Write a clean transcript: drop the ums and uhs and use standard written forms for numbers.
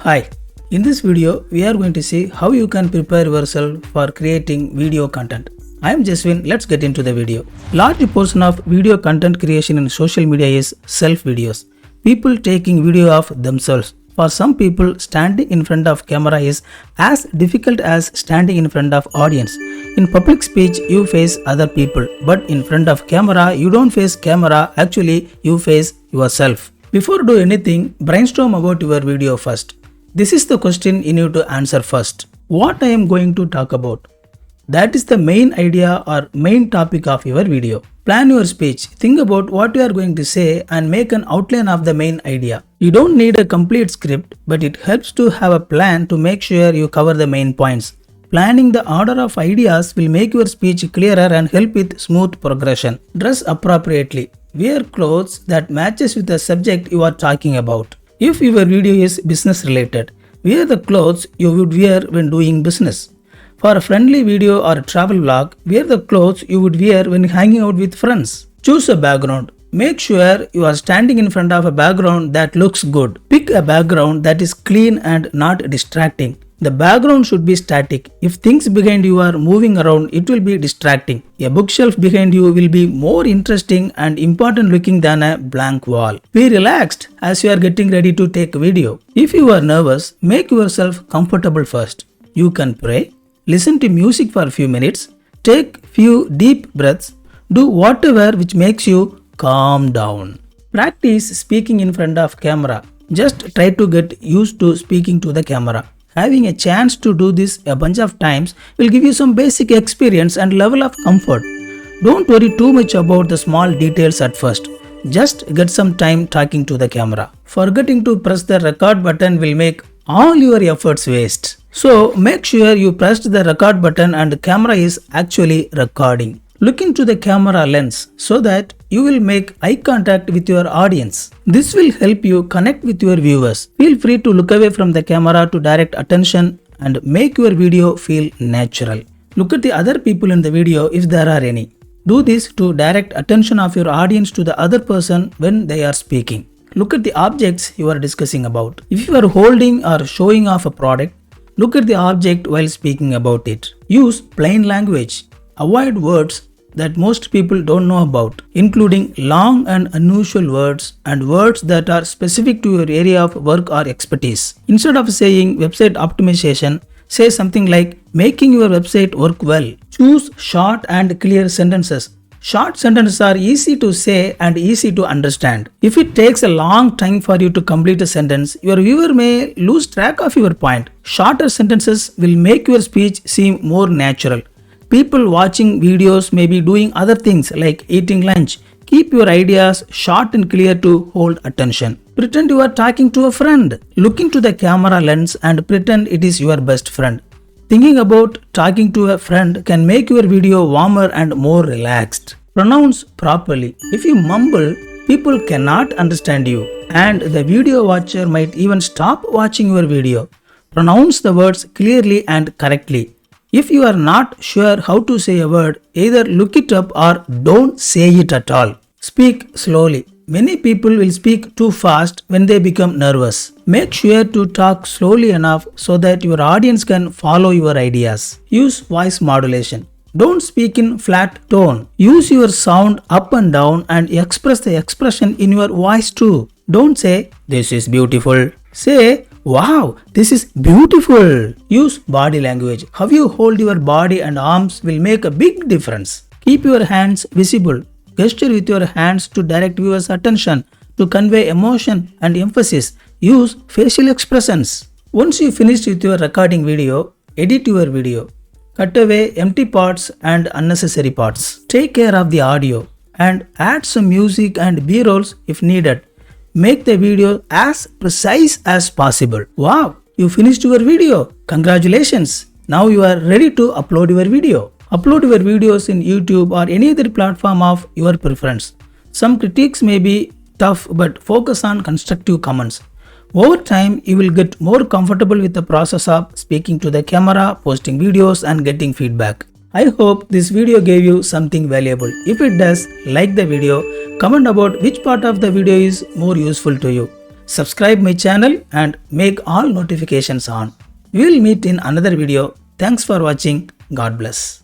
Hi, in this video we are going to see how you can prepare yourself for creating video content. I am Jeswyn, let's get into the video. Large portion of video content creation in social media is self videos. People taking video of themselves. For some people, standing in front of camera is as difficult as standing in front of audience. In public speech, you face other people, but in front of camera, you don't face camera, actually you face yourself. Before do anything, brainstorm about your video first. This is the question you need to answer first. What I am going to talk about? That is the main idea or main topic of your video. Plan your speech. Think about what you are going to say and make an outline of the main idea. You don't need a complete script, but it helps to have a plan to make sure you cover the main points. Planning the order of ideas will make your speech clearer and help with smooth progression. Dress appropriately. Wear clothes that matches with the subject you are talking about. If your video is business related, wear the clothes you would wear when doing business. For a friendly video or a travel vlog, wear the clothes you would wear when hanging out with friends. Choose a background. Make sure you are standing in front of a background that looks good. Pick a background that is clean and not distracting. The background should be static. If things behind you are moving around, it will be distracting. A bookshelf behind you will be more interesting and important looking than a blank wall. Be relaxed as you are getting ready to take a video. If you are nervous, make yourself comfortable first. You can pray. Listen to music for a few minutes, take few deep breaths, do whatever which makes you calm down. Practice speaking in front of camera. Just try to get used to speaking to the camera. Having a chance to do this a bunch of times will give you some basic experience and level of comfort. Don't worry too much about the small details at first. Just get some time talking to the camera. Forgetting to press the record button will make all your efforts waste. So make sure you pressed the record button and the camera is actually recording. Look into the camera lens so that you will make eye contact with your audience. This will help you connect with your viewers. Feel free to look away from the camera to direct attention and make your video feel natural. Look at the other people in the video if there are any. Do this to direct attention of your audience to the other person when they are speaking. Look at the objects you are discussing about. If you are holding or showing off a product, look at the object while speaking about it. Use plain language. Avoid words that most people don't know about, including long and unusual words and words that are specific to your area of work or expertise. Instead of saying website optimization, say something like making your website work well. Choose short and clear sentences. Short sentences are easy to say and easy to understand. If it takes a long time for you to complete a sentence, your viewer may lose track of your point. Shorter sentences will make your speech seem more natural. People watching videos may be doing other things like eating lunch. Keep your ideas short and clear to hold attention. Pretend you are talking to a friend. Look into the camera lens and pretend it is your best friend. Thinking about talking to a friend can make your video warmer and more relaxed. Pronounce properly. If you mumble, people cannot understand you and the video watcher might even stop watching your video. Pronounce the words clearly and correctly. If you are not sure how to say a word, either look it up or don't say it at all. Speak slowly. Many people will speak too fast when they become nervous. Make sure to talk slowly enough so that your audience can follow your ideas. Use voice modulation. Don't speak in flat tone. Use your sound up and down and express the expression in your voice too. Don't say, "This is beautiful." Say, "Wow, this is beautiful." Use body language. How you hold your body and arms will make a big difference. Keep your hands visible. Gesture with your hands to direct viewers' attention, to convey emotion and emphasis. Use facial expressions. Once you finish with your recording video, edit your video. Cut away empty parts and unnecessary parts. Take care of the audio and add some music and B-rolls if needed. Make the video as precise as possible. Wow, you finished your video. Congratulations. Now you are ready to upload your video. Upload your videos in YouTube or any other platform of your preference. Some critiques may be tough, but focus on constructive comments. Over time, you will get more comfortable with the process of speaking to the camera, posting videos and getting feedback. I hope this video gave you something valuable. If it does, like the video, comment about which part of the video is more useful to you. Subscribe my channel and make all notifications on. We will meet in another video. Thanks for watching. God bless.